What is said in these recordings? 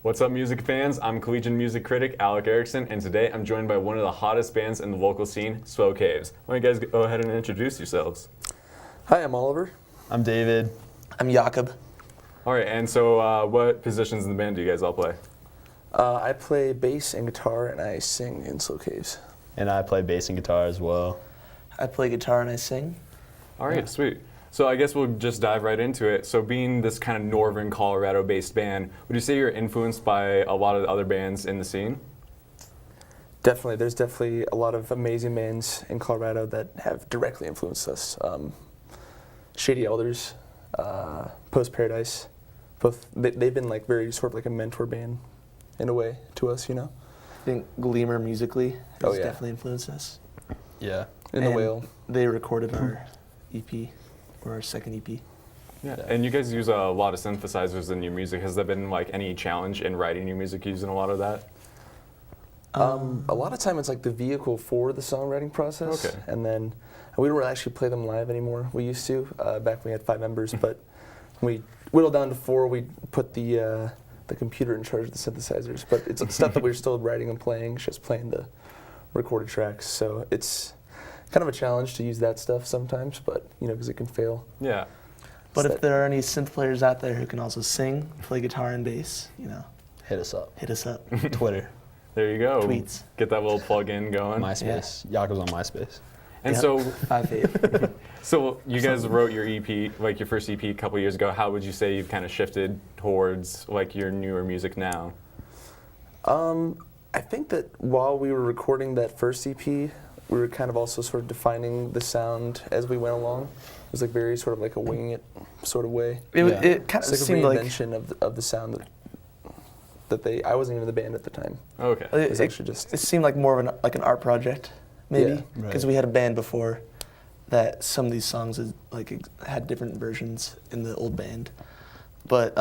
What's up, music fans? I'm collegiate music critic Alec Erickson, and today I'm joined by one of the hottest bands in the local scene, Swell Caves. Why don't you guys go ahead and introduce yourselves? Hi, I'm Oliver. I'm David. I'm Jakob. All right, and so what positions in the band do you guys all play? I play bass and guitar, and I sing in Swell Caves. And I play bass and guitar as well. I play guitar and I sing. All right, sweet. So I guess we'll just dive right into it. So being this kind of northern Colorado-based band, would you say you're influenced by a lot of the other bands in the scene? Definitely. There's definitely a lot of amazing bands in Colorado that have directly influenced us. Shady Elders, Post Paradise, both they've been like very sort of like a mentor band in a way to us, you know? I think Gleamer musically has yeah. definitely influenced us. Yeah. In the Whale. They recorded our EP, or our second EP. Yeah. And you guys use a lot of synthesizers in your music. Has there been like any challenge in writing your music using a lot of that? A lot of time it's like the vehicle for the songwriting process. Okay. And then we don't really actually play them live anymore. We used to, back when we had 5 members, but when we whittled down to 4, we put the computer in charge of the synthesizers. But it's stuff that we're still writing and playing, it's just playing the recorded tracks. So it's kind of a challenge to use that stuff sometimes, but you know, because it can fail. Yeah. But So if there are any synth players out there who can also sing, play guitar and bass, you know, Hit us up. hit us up. Twitter. There you go. Tweets. Get that little plug-in going. MySpace. Jakob's on MySpace. And Yep. so, 5'8". so you guys wrote your EP, like your first EP a couple years ago. How would you say you've kind of shifted towards like your newer music now? I think that while we were recording that first EP, we were kind of also sort of defining the sound as we went along. It was like very sort of like a winging it sort of way. It kind It's of like a seemed like reinvention of the sound that I wasn't even in the band at the time. Okay. It was actually just it seemed like more of an art project, maybe, Yeah. because Right. we had a band before that some of these songs had different versions in the old band, but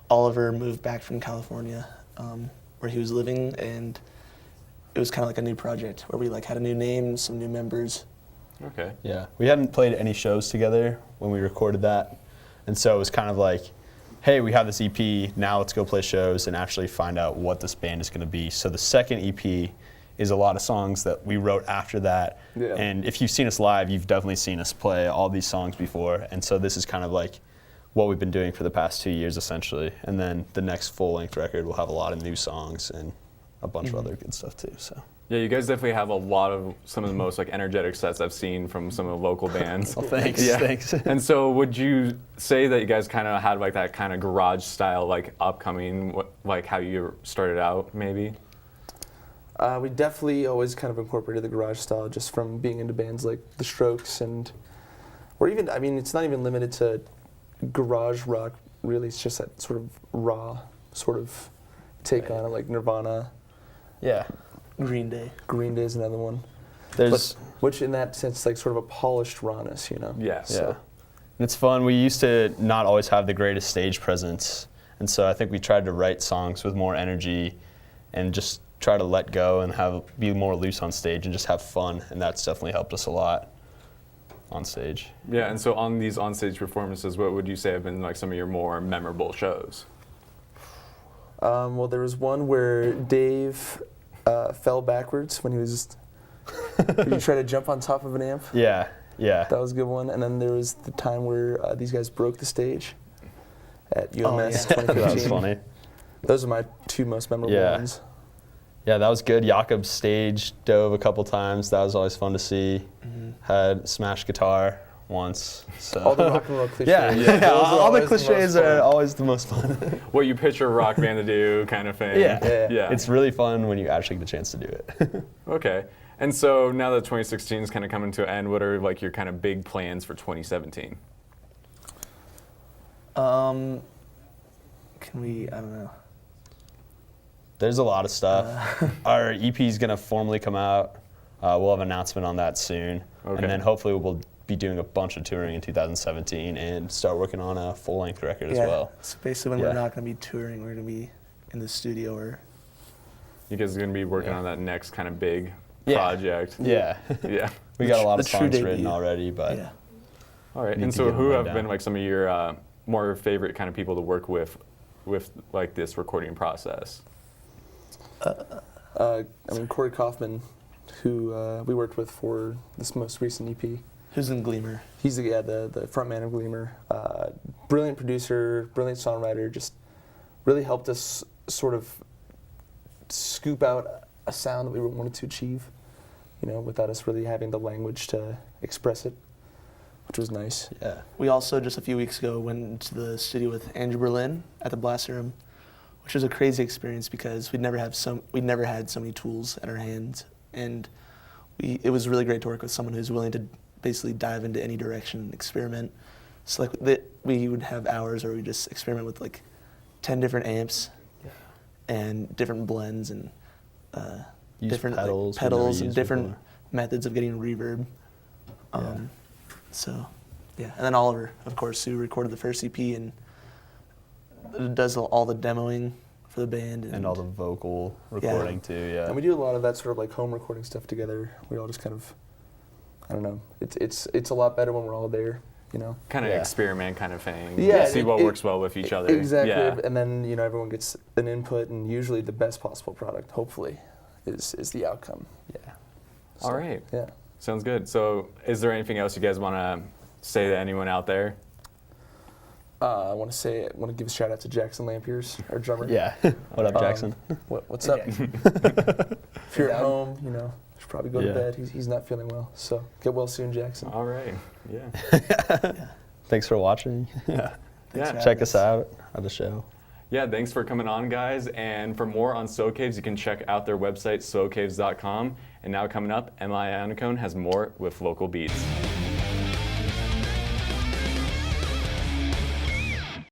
Oliver moved back from California, where he was living, and it was kind of like a new project where we like had a new name, some new members. Okay. Yeah. We hadn't played any shows together when we recorded that. And so it was kind of like, hey, we have this EP, now let's go play shows and actually find out what this band is going to be. So the second EP is a lot of songs that we wrote after that. Yeah. And if you've seen us live, you've definitely seen us play all these songs before. And so this is kind of like what we've been doing for the past 2 years, essentially. And then the next full-length record will have a lot of new songs and a bunch of other good stuff, too. So. Yeah, you guys definitely have a lot of some of the most like energetic sets I've seen from some of the local bands. Well, thanks. Yeah. Thanks. And so, would you say that you guys kind of had like that kind of garage style like upcoming, like how you started out, maybe? we definitely always kind of incorporated the garage style just from being into bands like The Strokes or even, I mean, it's not even limited to garage rock, really. It's just that sort of raw sort of take on it, like Nirvana. Yeah. Green Day. Green Day is another one. There's. Which in that sense, like sort of a polished rawness, you know? Yes. Yeah. And it's fun. We used to not always have the greatest stage presence. And so I think we tried to write songs with more energy and just try to let go and be more loose on stage and just have fun. And that's definitely helped us a lot on stage. Yeah. And so, on these onstage performances, what would you say have been like some of your more memorable shows? Well, there was one where Dave fell backwards when he was he tried to jump on top of an amp. Yeah. Yeah. That was a good one. And then there was the time where these guys broke the stage at UMS Oh, yeah. 2015. That was funny. Those are my 2 most memorable Yeah. ones. Yeah, that was good. Jakob stage dove a couple times. That was always fun to see. Had smashed guitar once. So. All the rock and roll cliches. Yeah, Those are all the always cliches most fun. are always the most fun. What you picture a rock band to do, kind of thing. Yeah. Yeah. It's really fun when you actually get the chance to do it. Okay. And so now that 2016 is kind of coming to an end, what are like your kind of big plans for 2017? I don't know. There's a lot of stuff. Our EP is going to formally come out. We'll have an announcement on that soon. Okay. And then hopefully we'll be doing a bunch of touring in 2017 and start working on a full-length record as well. So basically when Yeah. we're not going to be touring, we're going to be in the studio or... You guys are going to be working Yeah. on that next kind of big Yeah. project. Yeah. Yeah. We got a lot The of true songs debut. written already, but Yeah. All right. Need And to so get who them have down. been like some of your more favorite kind of people to work with with like this recording process? I mean, Corey Kaufman, who we worked with for this most recent EP. Who's in Gleamer? He's the front man of Gleamer. Brilliant producer, brilliant songwriter, just really helped us sort of scoop out a sound that we wanted to achieve, without us really having the language to express it, which was nice. Yeah. We also, just a few weeks ago, went into the studio with Andrew Berlin at the Blaster Room, which was a crazy experience because we'd never had so many tools at our hands, and it was really great to work with someone who's willing to basically dive into any direction and experiment. So we would have hours where we just experiment with like 10 different amps and different blends and different pedals and different methods of getting reverb. So, yeah. And then Oliver, of course, who recorded the first EP and does all the demoing for the band. And all the vocal recording too, yeah. And we do a lot of that sort of like home recording stuff together. We all just kind of, I don't know, it's a lot better when we're all there, Kind of experiment kind of thing. Yeah. See what works well with each other. Exactly. Yeah. And then, everyone gets an input, and usually the best possible product, hopefully, is the outcome. Yeah. So, All right. Yeah. Sounds good. So is there anything else you guys want to say to anyone out there? I want to give a shout out to Jackson Lampiers, our drummer. Yeah. What up, Jackson? What's up? If you're at home, you should probably go to Yeah. bed. He's not feeling well, so get well soon, Jackson. All right. Yeah. Thanks for watching. Yeah. Check us out at the show. Yeah, thanks for coming on, guys. And for more on So Caves, you can check out their website, socaves.com. And now coming up, MI Anacone has more with local beats.